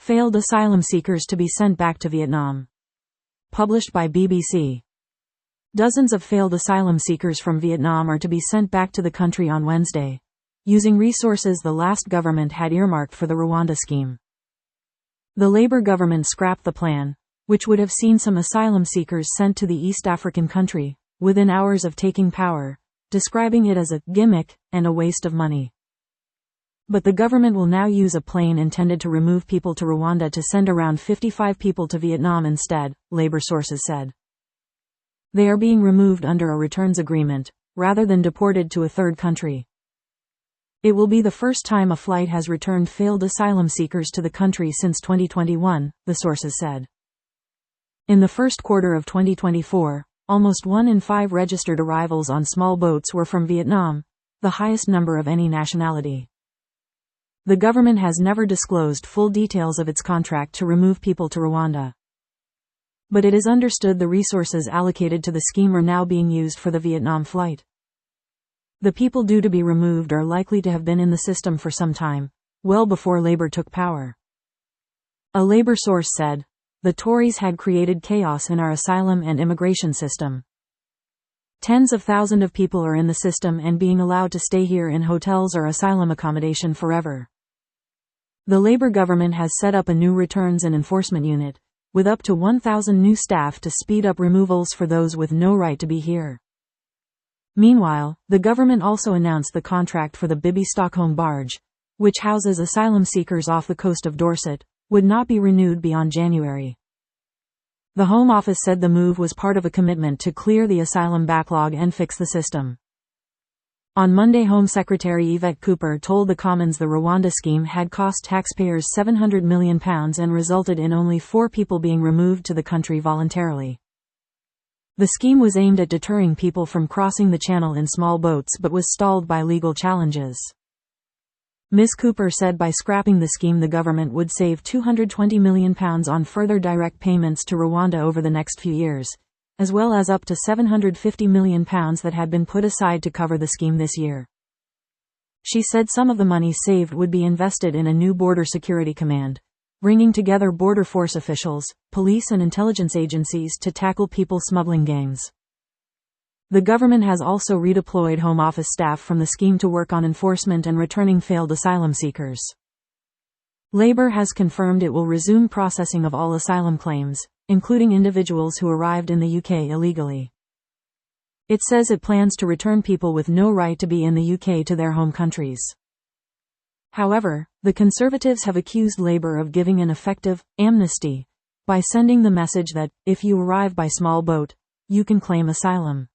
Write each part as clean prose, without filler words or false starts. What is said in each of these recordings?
Failed asylum seekers to be sent back to Vietnam. Published by BBC. Dozens of failed asylum seekers from Vietnam are to be sent back to the country on Wednesday, using resources the last government had earmarked for the Rwanda scheme. The Labour government scrapped the plan, which would have seen some asylum seekers sent to the East African country, within hours of taking power, describing it as a gimmick and a waste of money. But the government will now use a plane intended to remove people to Rwanda to send around 55 people to Vietnam instead, Labour sources said. They are being removed under a returns agreement, rather than deported to a third country. It will be the first time a flight has returned failed asylum seekers to the country since 2021, the sources said. In the first quarter of 2024, almost 1 in 5 registered arrivals on small boats were from Vietnam, the highest number of any nationality. The government has never disclosed full details of its contract to remove people to Rwanda. But it is understood the resources allocated to the scheme are now being used for the Vietnam flight. The people due to be removed are likely to have been in the system for some time, well before Labour took power. A Labour source said, "The Tories had created chaos in our asylum and immigration system. Tens of thousands of people are in the system and being allowed to stay here in hotels or asylum accommodation forever." The Labour government has set up a new returns and enforcement unit, with up to 1,000 new staff to speed up removals for those with no right to be here. Meanwhile, the government also announced the contract for the Bibi Stockholm barge, which houses asylum seekers off the coast of Dorset, would not be renewed beyond January. The Home Office said the move was part of a commitment to clear the asylum backlog and fix the system. On Monday, Home Secretary Yvette Cooper told the Commons the Rwanda scheme had cost taxpayers £700 million and resulted in only 4 people being removed to the country voluntarily. The scheme was aimed at deterring people from crossing the channel in small boats but was stalled by legal challenges. Ms. Cooper said by scrapping the scheme the government would save £220 million on further direct payments to Rwanda over the next few years, as well as up to £750 million that had been put aside to cover the scheme this year. She said some of the money saved would be invested in a new border security command, bringing together border force officials, police and intelligence agencies to tackle people smuggling gangs. The government has also redeployed Home Office staff from the scheme to work on enforcement and returning failed asylum seekers. Labour has confirmed it will resume processing of all asylum claims, including individuals who arrived in the UK illegally. It says it plans to return people with no right to be in the UK to their home countries. However, the Conservatives have accused Labour of giving an effective amnesty by sending the message that, if you arrive by small boat, you can claim asylum.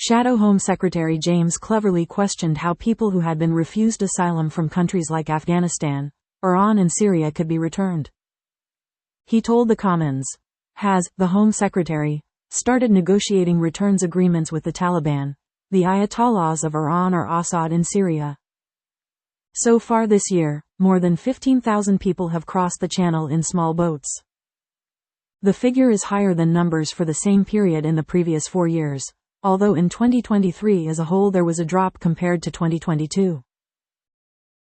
Shadow Home Secretary James cleverly questioned how people who had been refused asylum from countries like Afghanistan, Iran and Syria could be returned. He told the Commons, "Has the Home Secretary started negotiating returns agreements with the Taliban, the Ayatollahs of Iran or Assad in Syria?" So far this year, more than 15,000 people have crossed the channel in small boats. The figure is higher than numbers for the same period in the previous 4 years, although in 2023 as a whole there was a drop compared to 2022.